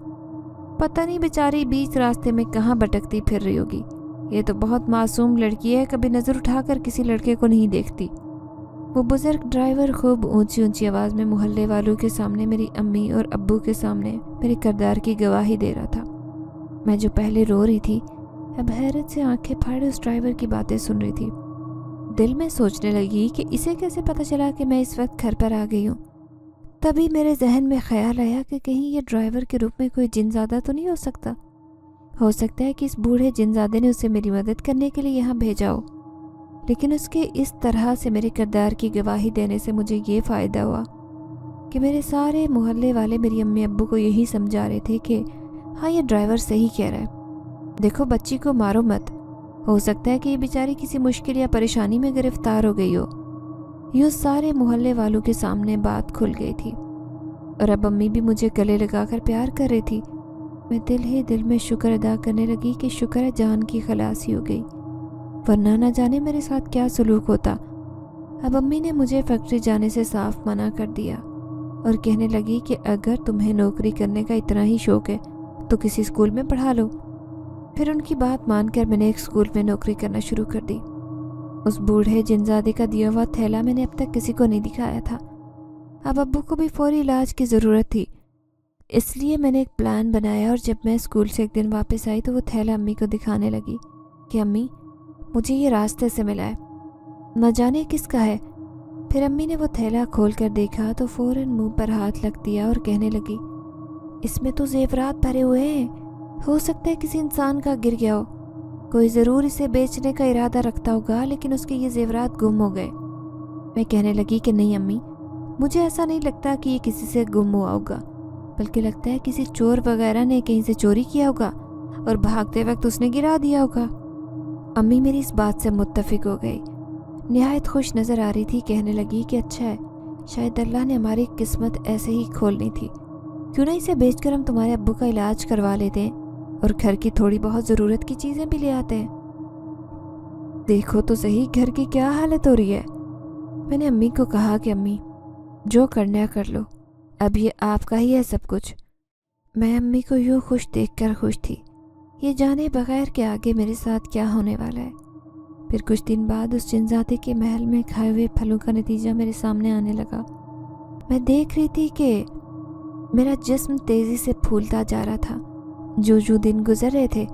پتہ نہیں بیچاری بیچ راستے میں کہاں بھٹکتی پھر رہی ہوگی، یہ تو بہت معصوم لڑکی ہے، کبھی نظر اٹھا کر کسی لڑکے کو نہیں دیکھتی۔ وہ بزرگ ڈرائیور خوب اونچی اونچی آواز میں محلے والوں کے سامنے میری امی اور ابو کے سامنے میرے کردار کی گواہی دے رہا تھا۔ میں جو پہلے رو رہی تھی اب حیرت سے آنکھیں پھاڑے اس ڈرائیور کی باتیں سن رہی تھی۔ دل میں سوچنے لگی کہ اسے کیسے پتہ چلا کہ میں اس وقت گھر پر آ گئی ہوں۔ تبھی میرے ذہن میں خیال آیا کہ کہیں یہ ڈرائیور کے روپ میں کوئی جن زادہ تو نہیں ہو سکتا ہے کہ اس بوڑھے جن زادے نے اسے میری مدد کرنے کے لیے یہاں بھیجا ہو۔ لیکن اس کے اس طرح سے میرے کردار کی گواہی دینے سے مجھے یہ فائدہ ہوا کہ میرے سارے محلے والے میری امی ابو کو یہی سمجھا رہے تھے کہ ہاں یہ ڈرائیور صحیح کہہ رہا ہے، دیکھو بچی کو مارو مت، ہو سکتا ہے کہ یہ بیچاری کسی مشکل یا پریشانی میں گرفتار ہو گئی ہو۔ یوں سارے محلے والوں کے سامنے بات کھل گئی تھی اور اب امی بھی مجھے گلے لگا کر پیار کر رہی تھی۔ میں دل ہی دل میں شکر ادا کرنے لگی کہ شکر ہے جان کی خلاصی ہو گئی، ورنہ نہ جانے میرے ساتھ کیا سلوک ہوتا۔ اب امی نے مجھے فیکٹری جانے سے صاف منع کر دیا اور کہنے لگی کہ اگر تمہیں نوکری کرنے کا اتنا ہی شوق ہے تو کسی اسکول میں پڑھا لو۔ پھر ان کی بات مان کر میں نے ایک اسکول میں نوکری کرنا شروع کر دی۔ اس بوڑھے جنزادے کا دیا ہوا تھیلا میں نے اب تک کسی کو نہیں دکھایا تھا۔ اب ابو کو بھی فوری علاج کی ضرورت تھی، اس لیے میں نے ایک پلان بنایا اور جب میں اسکول سے ایک دن واپس آئی تو وہ تھیلا امی کو دکھانے لگی کہ امی مجھے یہ راستے سے ملا ہے، نہ جانے کس کا ہے۔ پھر امی نے وہ تھیلا کھول کر دیکھا تو فوراً منہ پر ہاتھ لگ دیا اور کہنے لگی اس میں تو زیورات بھرے ہوئے ہیں، ہو سکتا ہے کسی انسان کا گر گیا ہو، کوئی ضرور اسے بیچنے کا ارادہ رکھتا ہوگا لیکن اس کے یہ زیورات گم ہو گئے۔ میں کہنے لگی کہ نہیں امی، مجھے ایسا نہیں لگتا کہ یہ کسی سے گم ہوا ہوگا، بلکہ لگتا ہے کسی چور وغیرہ نے کہیں سے چوری کیا ہوگا اور بھاگتے وقت اس نے گرا دیا ہوگا۔ امی میری اس بات سے متفق ہو گئی، نہایت خوش نظر آ رہی تھی، کہنے لگی کہ اچھا ہے، شاید اللہ نے ہماری قسمت ایسے ہی کھولنی تھی، کیوں نہ اسے بیچ کر ہم تمہارے ابو کا علاج کروا لیتے ہیں اور گھر کی تھوڑی بہت ضرورت کی چیزیں بھی لے آتے ہیں۔ دیکھو تو صحیح گھر کی کیا حالت ہو رہی ہے۔ میں نے امی کو کہا کہ امی جو کرنا ہے کر لو، اب یہ آپ کا ہی ہے سب کچھ۔ میں امی کو یوں خوش دیکھ کر خوش تھی، یہ جانے بغیر کہ آگے میرے ساتھ کیا ہونے والا ہے۔ پھر کچھ دن بعد اس جنزادے کے محل میں کھائے ہوئے پھلوں کا نتیجہ میرے سامنے آنے لگا۔ میں دیکھ رہی تھی کہ میرا جسم تیزی سے پھولتا جا رہا تھا، جو دن گزر رہے تھے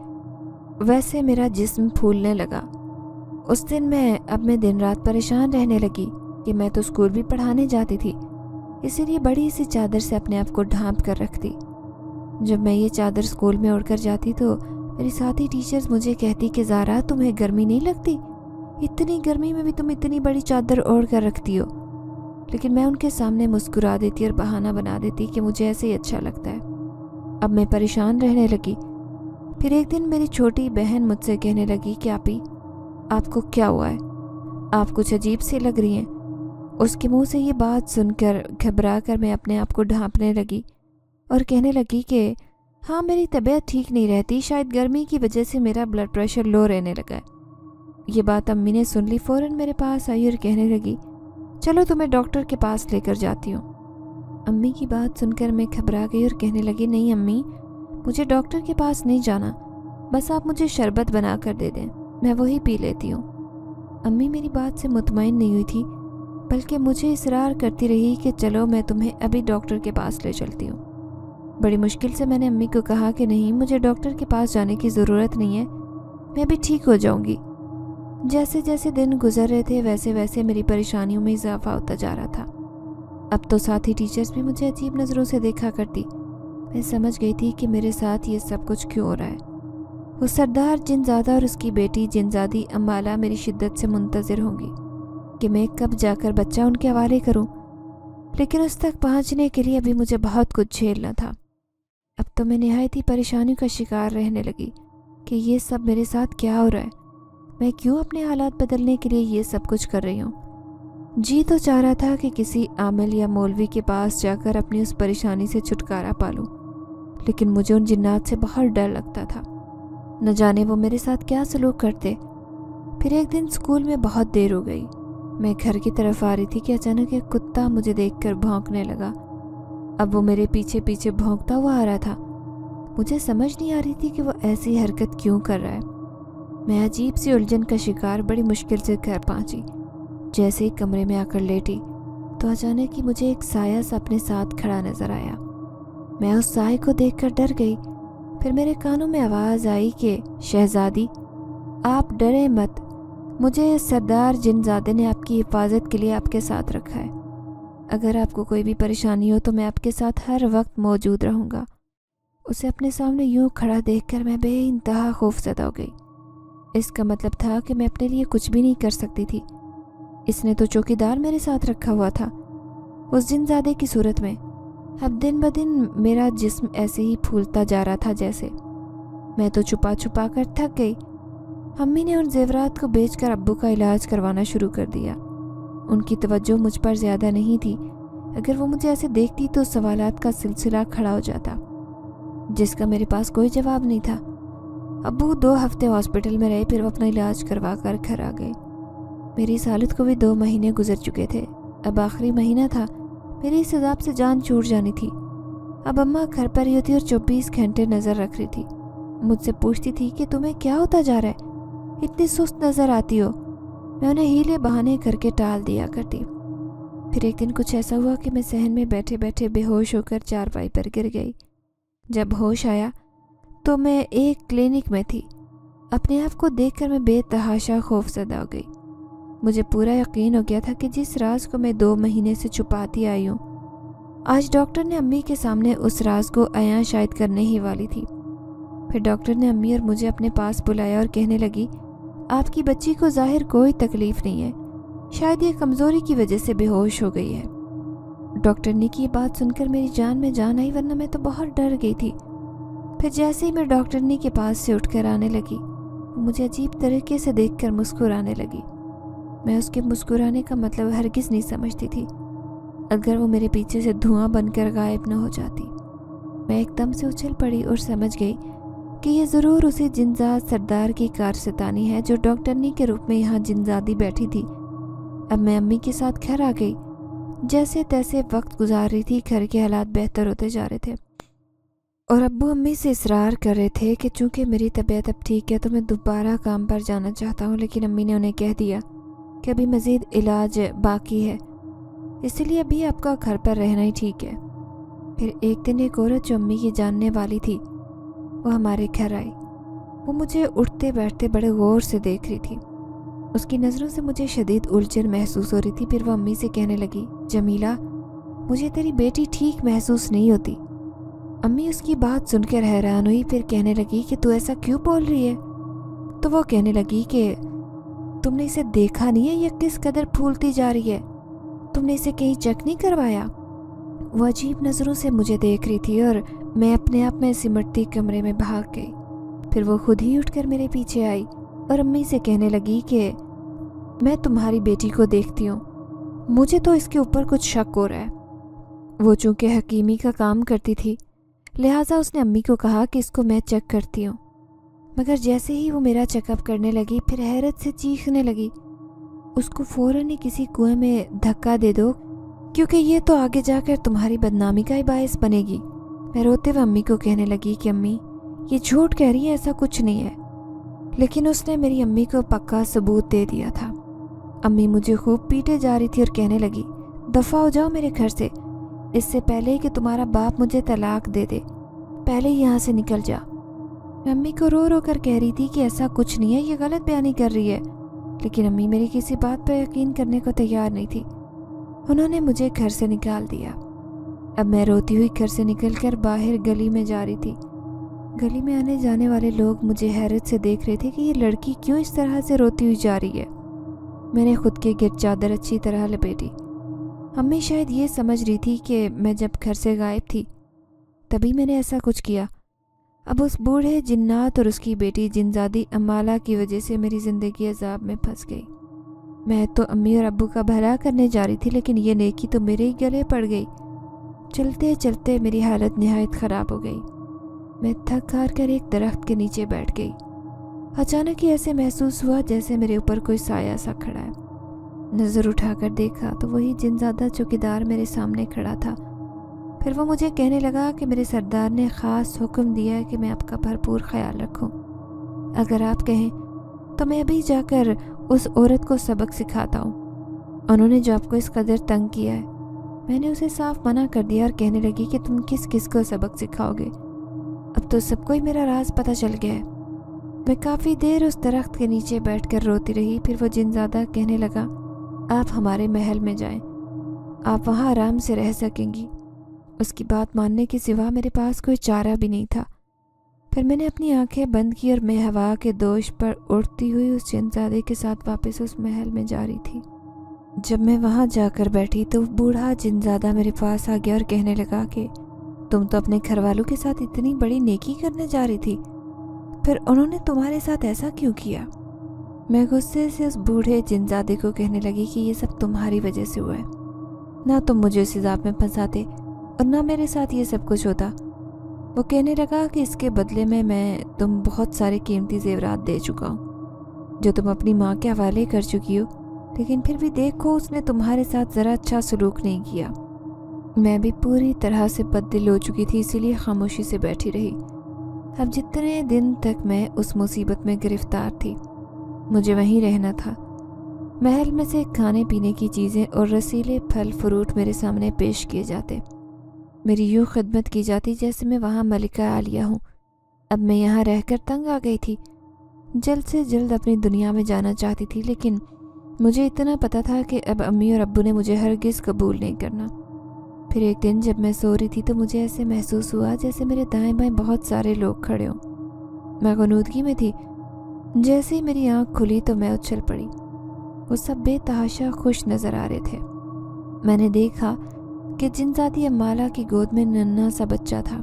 ویسے میرا جسم پھولنے لگا۔ اس دن میں دن رات پریشان رہنے لگی کہ میں تو اسکول بھی پڑھانے جاتی تھی، اسی لیے بڑی سی چادر سے اپنے آپ کو ڈھانپ کر رکھتی۔ جب میں یہ چادر اسکول میں اوڑھ کر جاتی تو میری ساتھی ٹیچرز مجھے کہتی کہ زارا تمہیں گرمی نہیں لگتی، اتنی گرمی میں بھی تم اتنی بڑی چادر اوڑھ کر رکھتی ہو۔ لیکن میں ان کے سامنے مسکرا دیتی اور بہانہ بنا دیتی کہ مجھے ایسے ہی اچھا لگتا ہے۔ اب میں پریشان رہنے لگی۔ پھر ایک دن میری چھوٹی بہن مجھ سے کہنے لگی کہ آپی آپ کو کیا ہوا ہے، آپ کچھ عجیب سی لگ رہی ہیں۔ اس کے منہ سے یہ بات سن کر گھبرا کر میں اپنے آپ کو ڈھانپنے لگی اور کہنے لگی کہ ہاں میری طبیعت ٹھیک نہیں رہتی، شاید گرمی کی وجہ سے میرا بلڈ پریشر لو رہنے لگا ہے۔ یہ بات امی نے سن لی، فوراً میرے پاس آئی اور کہنے لگی چلو تمہیں ڈاکٹر کے پاس لے کر جاتی ہوں۔ امی کی بات سن کر میں گھبرا گئی اور کہنے لگی نہیں امی، مجھے ڈاکٹر کے پاس نہیں جانا، بس آپ مجھے شربت بنا کر دے دیں، میں وہی پی لیتی ہوں۔ امی میری بات سے مطمئن نہیں ہوئی تھی، بلکہ مجھے اصرار کرتی رہی کہ چلو میں تمہیں ابھی ڈاکٹر کے پاس لے چلتی ہوں۔ بڑی مشکل سے میں نے امی کو کہا کہ نہیں، مجھے ڈاکٹر کے پاس جانے کی ضرورت نہیں ہے، میں ابھی ٹھیک ہو جاؤں گی۔ جیسے جیسے دن گزر رہے تھے ویسے ویسے میری پریشانیوں میں اضافہ ہوتا جا رہا تھا۔ اب تو ساتھی ٹیچرز بھی مجھے عجیب نظروں سے دیکھا کرتی۔ میں سمجھ گئی تھی کہ میرے ساتھ یہ سب کچھ کیوں ہو رہا ہے۔ وہ سردار جنزادہ اور اس کی بیٹی جنزادی امالہ میری شدت سے منتظر ہوں گی کہ میں کب جا کر بچہ ان کے حوالے کروں، لیکن اس تک پہنچنے کے لیے ابھی مجھے بہت کچھ جھیلنا تھا۔ اب تو میں نہایت ہی پریشانیوں کا شکار رہنے لگی کہ یہ سب میرے ساتھ کیا ہو رہا ہے، میں کیوں اپنے حالات بدلنے کے لیے یہ سب کچھ کر رہی ہوں۔ جی تو چاہ رہا تھا کہ کسی عامل یا مولوی کے پاس جا کر اپنی اس پریشانی سے چھٹکارا پالوں، لیکن مجھے ان جنات سے بہت ڈر لگتا تھا، نہ جانے وہ میرے ساتھ کیا سلوک کرتے۔ پھر ایک دن اسکول میں بہت دیر ہو گئی، میں گھر کی طرف آ رہی تھی کہ اچانک ایک کتا مجھے دیکھ کر بھونکنے لگا۔ اب وہ میرے پیچھے پیچھے بھونکتا ہوا آ رہا تھا۔ مجھے سمجھ نہیں آ رہی تھی کہ وہ ایسی حرکت کیوں کر رہا ہے۔ میں عجیب سی الجھن کا شکار بڑی مشکل سے گھر پہنچی۔ جیسے ہی کمرے میں آ کر لیٹی تو اچانک ہی مجھے ایک سایہ سا اپنے ساتھ کھڑا نظر آیا۔ میں اس سائے کو دیکھ کر ڈر گئی۔ پھر میرے کانوں میں آواز آئی کہ شہزادی آپ ڈریں مت، مجھے سردار جنزادے نے آپ کی حفاظت کے لیے آپ کے ساتھ رکھا ہے۔ اگر آپ کو کوئی بھی پریشانی ہو تو میں آپ کے ساتھ ہر وقت موجود رہوں گا۔ اسے اپنے سامنے یوں کھڑا دیکھ کر میں بے انتہا خوف زدہ ہو گئی۔ اس کا مطلب تھا کہ میں اپنے لیے کچھ بھی نہیں کر سکتی تھی۔ اس نے تو چوکیدار میرے ساتھ رکھا ہوا تھا اس جنزادے کی صورت میں۔ اب دن بدن میرا جسم ایسے ہی پھولتا جا رہا تھا جیسے۔ میں تو چھپا چھپا کر تھک گئی۔ امی نے ان زیورات کو بیچ کر ابو کا علاج کروانا شروع کر دیا۔ ان کی توجہ مجھ پر زیادہ نہیں تھی۔ اگر وہ مجھے ایسے دیکھتی تو سوالات کا سلسلہ کھڑا ہو جاتا جس کا میرے پاس کوئی جواب نہیں تھا۔ ابو 2 ہفتے ہاسپٹل میں رہے، پھر وہ اپنا علاج کروا کر گھر آ گئے۔ میری اس حالت کو بھی 2 مہینے گزر چکے تھے۔ اب آخری مہینہ تھا، میری اس عذاب سے جان چھوٹ جانی تھی۔ اب اماں گھر پر ہی ہوتی اور 24 گھنٹے نظر رکھ رہی تھی۔ مجھ سے پوچھتی تھی کہ تمہیں کیا ہوتا جا رہا ہے، اتنی سست نظر آتی ہو۔ میں انہیں ہیلے بہانے کر کے ٹال دیا کرتی۔ پھر ایک دن کچھ ایسا ہوا کہ میں صحن میں بیٹھے بیٹھے بے ہوش ہو کر چارپائی پر گر گئی۔ جب ہوش آیا تو میں ایک کلینک میں تھی۔ اپنے آپ کو دیکھ کر میں بے تحاشا خوف زدہ ہو گئی۔ مجھے پورا یقین ہو گیا تھا کہ جس راز کو میں 2 مہینے سے چھپاتی آئی ہوں، آج ڈاکٹر نے امی کے سامنے اس راز کو عیاں شاید کرنے ہی والی تھی۔ پھر ڈاکٹر نے امی اور مجھے اپنے پاس بلایا اور کہنے لگی، آپ کی بچی کو ظاہر کوئی تکلیف نہیں ہے، شاید یہ کمزوری کی وجہ سے بے ہوش ہو گئی ہے۔ ڈاکٹر کی یہ بات سن کر میری جان میں جان آئی، ورنہ میں تو بہت ڈر گئی تھی۔ پھر جیسے ہی میں ڈاکٹرنی کے پاس سے اٹھ کر آنے لگی، وہ مجھے عجیب طریقے سے دیکھ کر مسکرانے لگی۔ میں اس کے مسکرانے کا مطلب ہرگز نہیں سمجھتی تھی، اگر وہ میرے پیچھے سے دھواں بن کر غائب نہ ہو جاتی۔ میں ایک دم سے اچھل پڑی اور سمجھ گئی کہ یہ ضرور اسی جنزاد سردار کی کارستانی ہے جو ڈاکٹرنی کے روپ میں یہاں جنزادی بیٹھی تھی۔ اب میں امی کے ساتھ گھر آ گئی۔ جیسے تیسے وقت گزار رہی تھی، گھر کے حالات بہتر ہوتے جا رہے تھے، اور ابو امی سے اصرار کر رہے تھے کہ چونکہ میری طبیعت اب ٹھیک ہے تو میں دوبارہ کام پر جانا چاہتا ہوں، لیکن امی نے انہیں کہہ دیا کہ ابھی مزید علاج باقی ہے، اسی لیے ابھی آپ کا گھر پر رہنا ہی ٹھیک ہے۔ پھر ایک دن ایک عورت جو امی کی جاننے والی تھی وہ ہمارے گھر آئی۔ وہ مجھے اٹھتے بیٹھتے بڑے غور سے دیکھ رہی تھی۔ اس کی نظروں سے مجھے شدید الجھن محسوس ہو رہی تھی۔ پھر وہ امی سے کہنے لگی، جمیلہ مجھے تیری بیٹی ٹھیک محسوس نہیں ہوتی۔ امی اس کی بات سن کر حیران ہوئی، پھر کہنے لگی کہ تو ایسا کیوں بول رہی ہے؟ تو وہ کہنے لگی کہ تم نے اسے دیکھا نہیں ہے یہ کس قدر پھولتی جا رہی ہے، تم نے اسے کہیں چیک نہیں کروایا؟ وہ عجیب نظروں سے مجھے دیکھ رہی تھی اور میں اپنے آپ میں سمٹتی کمرے میں بھاگ گئی۔ پھر وہ خود ہی اٹھ کر میرے پیچھے آئی اور امی سے کہنے لگی کہ میں تمہاری بیٹی کو دیکھتی ہوں، مجھے تو اس کے اوپر کچھ شک ہو رہا ہے۔ وہ چونکہ حکیمی کا کام کرتی تھی لہٰذا اس نے امی کو کہا کہ اس کو میں چیک کرتی ہوں، مگر جیسے ہی وہ میرا چیک اپ کرنے لگی پھر حیرت سے چیخنے لگی، اس کو فوراً ہی کسی کنویں میں دھکا دے دو کیونکہ یہ تو آگے جا کر تمہاری بدنامی کا ہی باعث بنے گی۔ میں روتے ہوئے امی کو کہنے لگی کہ امی یہ جھوٹ کہہ رہی ہے، ایسا کچھ نہیں ہے، لیکن اس نے میری امی کو پکا ثبوت دے دیا تھا۔ امی مجھے خوب پیٹے جا رہی تھی اور کہنے لگی، دفع ہو جاؤ میرے گھر سے، اس سے پہلے کہ تمہارا باپ مجھے طلاق دے دے، پہلے ہی یہاں سے نکل جا۔ میں امی کو رو رو کر کہہ رہی تھی کہ ایسا کچھ نہیں ہے، یہ غلط بیانی کر رہی ہے، लेकिन अम्मी मेरी किसी बात पर यकीन करने को तैयार नहीं थी। उन्होंने मुझे घर से निकाल दिया। अब मैं रोती हुई घर से निकलकर बाहर गली में जा रही थी। गली में आने जाने वाले लोग मुझे हैरत से देख रहे थे कि ये लड़की क्यों इस तरह से रोती हुई जा रही है। मैंने खुद की गिर चादर अच्छी तरह लपेटी। अम्मी शायद ये समझ रही थी कि मैं जब घर से गायब थी तभी मैंने ऐसा कुछ किया। अब उस बूढ़े जिन्नात और उसकी बेटी जिनजादी अम्माला की वजह से मेरी ज़िंदगी अजाब में फंस गई। मैं तो अम्मी और अब्बू का भला करने जा रही थी, लेकिन ये नेकी तो मेरे ही गले पड़ गई। चलते चलते मेरी हालत निहायत ख़राब हो गई। मैं थक हार कर एक दरख्त के नीचे बैठ गई। अचानक ही ऐसे महसूस हुआ जैसे मेरे ऊपर कोई साया सा खड़ा है। नज़र उठाकर देखा तो वही जिनजादा चौकीदार मेरे सामने खड़ा था। फिर वो मुझे कहने लगा कि मेरे सरदार ने ख़ास हुक्म दिया है कि मैं आपका भरपूर ख्याल रखूं। अगर आप कहें तो मैं अभी जाकर उस औरत को सबक सिखाता हूँ। उन्होंने जो आपको इस कदर तंग किया है। मैंने उसे साफ मना कर दिया और कहने लगी कि तुम किस किस को सबक सिखाओगे। अब तो सबको ही मेरा राज पता चल गया है। मैं काफ़ी देर उस दरख्त के नीचे बैठकर रोती रही। फिर वो जिनजादा कहने लगा, आप हमारे महल में जाएं, आप वहाँ आराम से रह सकेंगी। उसकी बात मानने के सिवा मेरे पास कोई चारा भी नहीं था। फिर मैंने अपनी आंखें बंद की और मैं हवा के दोष पर उड़ती हुई उस जिनजादे के साथ वापस उस महल में जा रही थी। जब मैं वहाँ जाकर बैठी तो बूढ़ा जिनजादा मेरे पास आ गया और कहने लगा कि तुम तो अपने घर वालों के साथ इतनी बड़ी नेकी करने जा रही थी, फिर उन्होंने तुम्हारे साथ ऐसा क्यों किया। मैं गुस्से से उस बूढ़े जिनजादे को कहने लगी कि ये सब तुम्हारी वजह से हुआ है। ना तुम मुझे इस हिसाब में फंसाते और ना मेरे साथ ये सब कुछ होता। वो कहने लगा कि इसके बदले में मैं तुम बहुत सारे कीमती जेवरात दे चुका हूँ जो तुम अपनी माँ के हवाले कर चुकी हो, लेकिन फिर भी देखो उसने तुम्हारे साथ ज़रा अच्छा सलूक नहीं किया। मैं भी पूरी तरह से बददिल हो चुकी थी, इसीलिए खामोशी से बैठी रही। अब जितने दिन तक मैं उस मुसीबत में गिरफ्तार थी मुझे वहीं रहना था। महल में से खाने पीने की चीज़ें और रसीले फल फ्रूट मेरे सामने पेश किए जाते। मेरी यूँ खिदमत की जाती जैसे मैं वहाँ मलिका आलिया हूँ। अब मैं यहाँ रहकर तंग आ गई थी। जल्द से जल्द अपनी दुनिया में जाना चाहती थी, लेकिन मुझे इतना पता था कि अब अम्मी और अब्बू ने मुझे हरगिज़ कबूल नहीं करना। फिर एक दिन जब मैं सो रही थी तो मुझे ऐसे महसूस हुआ जैसे मेरे दाएं बाएं बहुत सारे लोग खड़े हों। मैं गनूदगी में थी। जैसे ही मेरी आँख खुली तो मैं उछल पड़ी। वो सब बेतहाशा खुश नज़र आ रहे थे। मैंने देखा कि जिनजादी अम्माला की गोद में नन्हा सा बच्चा था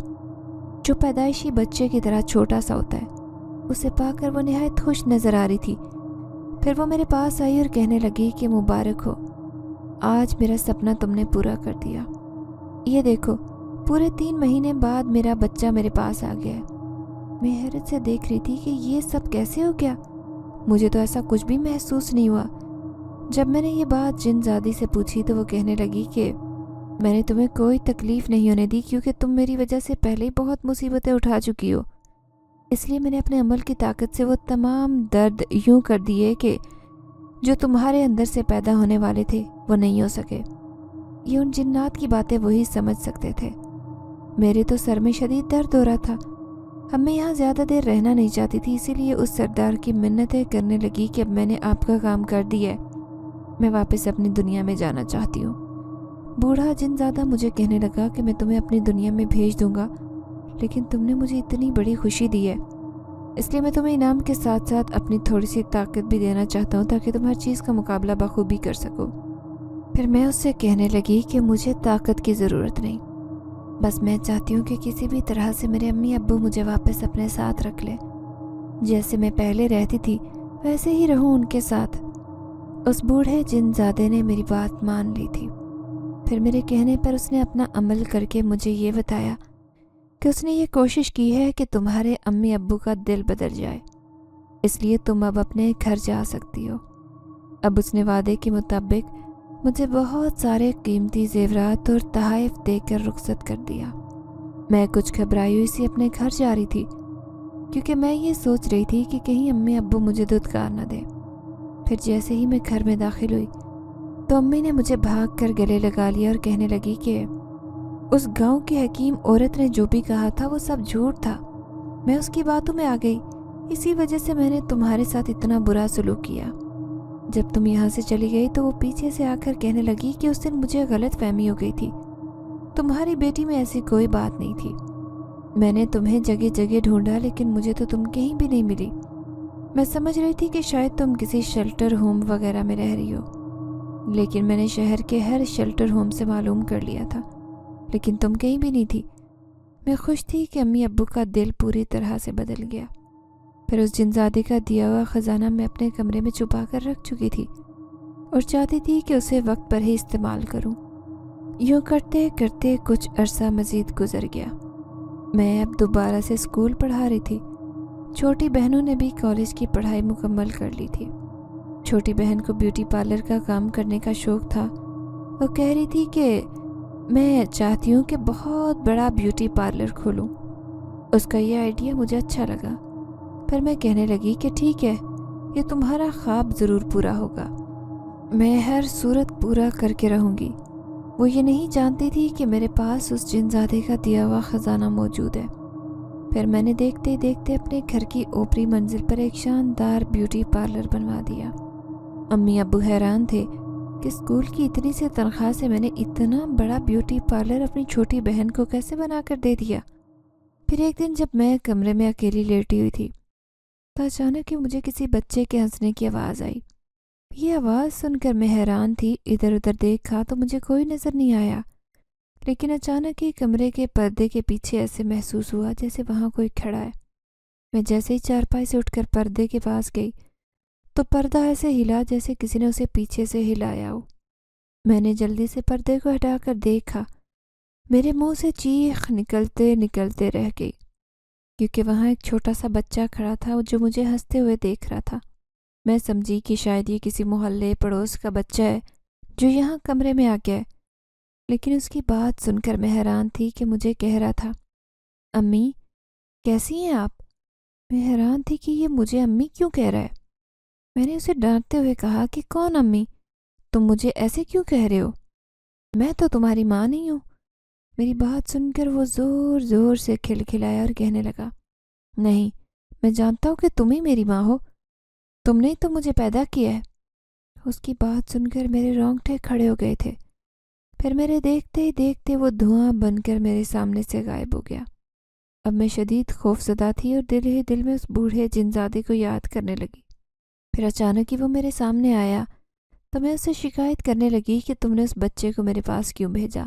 जो पैदाइशी बच्चे की तरह छोटा सा होता है। उसे पाकर वो निहायत खुश नज़र आ रही थी। फिर वो मेरे पास आई और कहने लगी कि मुबारक हो, आज मेरा सपना तुमने पूरा कर दिया। ये देखो, पूरे 3 महीने बाद मेरा बच्चा मेरे पास आ गया है। मैं हैरत से देख रही थी कि ये सब कैसे हो गया। मुझे तो ऐसा कुछ भी महसूस नहीं हुआ। जब मैंने ये बात जिनजादी से पूछी तो वो कहने लगी कि मैंने तुम्हें कोई तकलीफ़ नहीं होने दी, क्योंकि तुम मेरी वजह से पहले ही बहुत मुसीबतें उठा चुकी हो। इसलिए मैंने अपने अमल की ताकत से वो तमाम दर्द यूं कर दिए कि जो तुम्हारे अंदर से पैदा होने वाले थे वो नहीं हो सके। ये उन जिन्नात की बातें वही समझ सकते थे। मेरे तो सर में शदीद दर्द हो रहा था। अब मैं यहाँ ज़्यादा देर रहना नहीं चाहती थी, इसीलिए उस सरदार की मिन्नतें करने लगी कि अब मैंने आपका काम कर दिया है, मैं वापस अपनी दुनिया में जाना चाहती हूँ। बूढ़ा जिनजादा मुझे कहने लगा कि मैं तुम्हें अपनी दुनिया में भेज दूँगा, लेकिन तुमने मुझे इतनी बड़ी खुशी दी है, इसलिए मैं तुम्हें इनाम के साथ साथ अपनी थोड़ी सी ताकत भी देना चाहता हूँ ताकि तुम हर चीज़ का मुकाबला बखूबी कर सको। फिर मैं उससे कहने लगी कि मुझे ताकत की ज़रूरत नहीं, बस मैं चाहती हूँ कि किसी भी तरह से मेरे अम्मी अब्बू मुझे वापस अपने साथ रख लें। जैसे मैं पहले रहती थी वैसे ही रहूँ उनके साथ। उस बूढ़े जिनजादे ने मेरी बात मान ली थी। फिर मेरे कहने पर उसने अपना अमल करके मुझे ये बताया कि उसने ये कोशिश की है कि तुम्हारे अम्मी अब्बू का दिल बदल जाए, इसलिए तुम अब अपने घर जा सकती हो। अब उसने वादे के मुताबिक मुझे बहुत सारे कीमती जेवरात और तहाइफ देकर रुखसत कर दिया। मैं कुछ घबराई हुई सी अपने घर जा रही थी, क्योंकि मैं ये सोच रही थी कि कहीं अम्मी अब्बू मुझे दुत्कार न दे। फिर जैसे ही मैं घर में दाखिल हुई तो अम्मी ने मुझे भाग कर गले लगा लिया और कहने लगी कि उस गांव की हकीम औरत ने जो भी कहा था वो सब झूठ था। मैं उसकी बातों में आ गई, इसी वजह से मैंने तुम्हारे साथ इतना बुरा सलूक किया। जब तुम यहाँ से चली गई तो वो पीछे से आकर कहने लगी कि उस दिन मुझे गलत फहमी हो गई थी, तुम्हारी बेटी में ऐसी कोई बात नहीं थी। मैंने तुम्हें जगह जगह ढूंढा लेकिन मुझे तो तुम कहीं भी नहीं मिली। मैं समझ रही थी कि शायद तुम किसी शेल्टर होम वगैरह में रह रही हो, लेकिन मैंने शहर के हर शेल्टर होम से मालूम कर लिया था, लेकिन तुम कहीं भी नहीं थी। मैं खुश थी कि अम्मी अब्बू का दिल पूरी तरह से बदल गया। फिर उस जिनजादे का दिया हुआ ख़जाना मैं अपने कमरे में छुपा कर रख चुकी थी और चाहती थी कि उसे वक्त पर ही इस्तेमाल करूं। यूँ करते करते कुछ अरसा मज़ीद गुजर गया। मैं अब दोबारा से स्कूल पढ़ा रही थी। छोटी बहनों ने भी कॉलेज की पढ़ाई मुकम्मल कर ली थी। छोटी बहन को ब्यूटी पार्लर का काम करने का शौक़ था। वो कह रही थी कि मैं चाहती हूँ कि बहुत बड़ा ब्यूटी पार्लर खोलूँ। उसका ये आइडिया मुझे अच्छा लगा, पर मैं कहने लगी कि ठीक है, ये तुम्हारा ख्वाब ज़रूर पूरा होगा, मैं हर सूरत पूरा करके रहूँगी। वो ये नहीं जानती थी कि मेरे पास उस जिनजादे का दिया हुआ ख़जाना मौजूद है। फिर मैंने देखते ही देखते अपने घर की ऊपरी मंजिल पर एक शानदार ब्यूटी पार्लर बनवा दिया। अम्मी अब्बू हैरान थे कि स्कूल की इतनी सी तनख्वाह से मैंने इतना बड़ा ब्यूटी पार्लर अपनी छोटी बहन को कैसे बना कर दे दिया। फिर एक दिन जब मैं कमरे में अकेली लेटी हुई थी तो अचानक ही मुझे किसी बच्चे के हंसने की आवाज़ आई। ये आवाज़ सुनकर मैं हैरान थी। इधर उधर देखा तो मुझे कोई नज़र नहीं आया, लेकिन अचानक ही कमरे के पर्दे के पीछे ऐसे महसूस हुआ जैसे वहाँ कोई खड़ा है। मैं जैसे ही चारपाई से उठकर पर्दे के पास गई तो पर्दा ऐसे हिला जैसे किसी ने उसे पीछे से हिलाया हो। मैंने जल्दी से पर्दे को हटाकर देखा। मेरे मुंह से चीख निकलते निकलते रह गई, क्योंकि वहाँ एक छोटा सा बच्चा खड़ा था जो मुझे हंसते हुए देख रहा था। मैं समझी कि शायद ये किसी मोहल्ले पड़ोस का बच्चा है जो यहाँ कमरे में आ गया है, लेकिन उसकी बात सुनकर मैं हैरान थी कि मुझे कह रहा था, अम्मी कैसी हैं आप। मैं हैरान थी कि ये मुझे अम्मी क्यों कह रहा है। मैंने उसे डांटते हुए कहा कि कौन अम्मी, तुम मुझे ऐसे क्यों कह रहे हो, मैं तो तुम्हारी माँ नहीं हूँ। मेरी बात सुनकर वो ज़ोर ज़ोर से खिलखिलाया और कहने लगा, नहीं, मैं जानता हूँ कि तुम ही मेरी माँ हो, तुमने ही तो मुझे पैदा किया है। उसकी बात सुनकर मेरे रोंगटे खड़े हो गए थे। फिर मेरे देखते ही देखते वो धुआं बनकर मेरे सामने से गायब हो गया। अब मैं शदीद खौफज़दा थी और दिल ही दिल में उस बूढ़े जिनजादे को याद करने लगी। फिर अचानक ही वो मेरे सामने आया तो मैं उससे शिकायत करने लगी कि तुमने उस बच्चे को मेरे पास क्यों भेजा।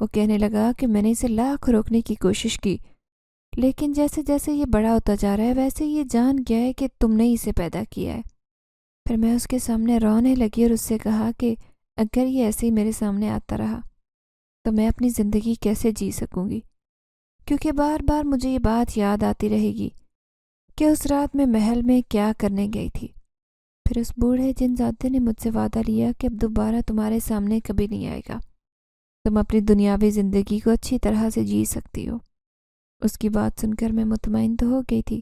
वो कहने लगा कि मैंने इसे लाख रोकने की कोशिश की, लेकिन जैसे जैसे ये बड़ा होता जा रहा है वैसे ये जान गया है कि तुमने इसे पैदा किया है। फिर मैं उसके सामने रोने लगी और उससे कहा कि अगर ये ऐसे ही मेरे सामने आता रहा तो मैं अपनी ज़िंदगी कैसे जी सकूंगी, क्योंकि बार बार मुझे ये बात याद आती रहेगी कि उस रात मैं महल में क्या करने गई थी। फिर उस बूढ़े जिनजादे ने मुझसे वादा लिया कि अब दोबारा तुम्हारे सामने कभी नहीं आएगा, तुम अपनी दुनियावी ज़िंदगी को अच्छी तरह से जी सकती हो। उसकी बात सुनकर मैं मुतमईन तो हो गई थी,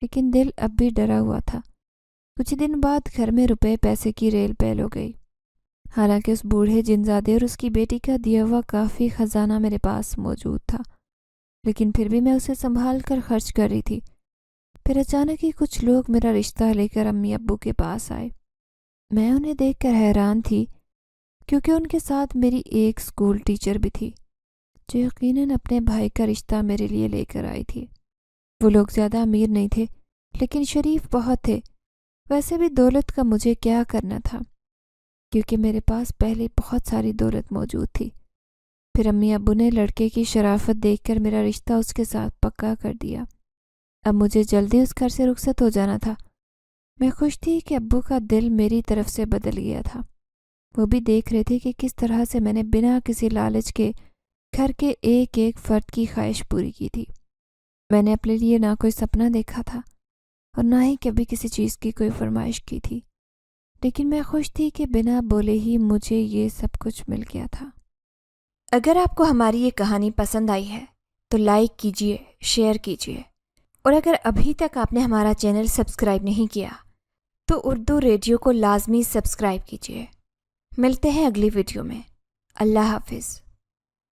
लेकिन दिल अब भी डरा हुआ था। कुछ दिन बाद घर में रुपए पैसे की रेल पैल हो गई। हालांकि उस बूढ़े जिनजादे और उसकी बेटी का दिया हुआ काफ़ी ख़जाना मेरे पास मौजूद था, लेकिन फिर भी मैं उसे संभाल कर खर्च कर रही थी। फिर अचानक ही कुछ लोग मेरा रिश्ता लेकर अम्मी अब्बू के पास आए। मैं उन्हें देखकर हैरान थी, क्योंकि उनके साथ मेरी एक स्कूल टीचर भी थी जो यकीनन अपने भाई का रिश्ता मेरे लिए लेकर आई थी। वो लोग ज़्यादा अमीर नहीं थे, लेकिन शरीफ बहुत थे। वैसे भी दौलत का मुझे क्या करना था, क्योंकि मेरे पास पहले बहुत सारी दौलत मौजूद थी। फिर अम्मी अब्बू ने लड़के की शराफत देखकर मेरा रिश्ता उसके साथ पक्का कर दिया। अब मुझे जल्दी उस घर से रुखसत हो जाना था। मैं खुश थी कि अब्बू का दिल मेरी तरफ से बदल गया था। वो भी देख रहे थे कि किस तरह से मैंने बिना किसी लालच के घर के एक एक फर्द की ख्वाहिश पूरी की थी। मैंने अपने लिए ना कोई सपना देखा था और ना ही कभी किसी चीज़ की कोई फरमाइश की थी, लेकिन मैं खुश थी कि बिना बोले ही मुझे ये सब कुछ मिल गया था। अगर आपको हमारी ये कहानी पसंद आई है तो लाइक कीजिए, शेयर कीजिए, और अगर अभी तक आपने हमारा चैनल सब्सक्राइब नहीं किया तो उर्दू रेडियो को लाजमी सब्सक्राइब कीजिए। मिलते हैं अगली वीडियो में। अल्लाह हाफिज़।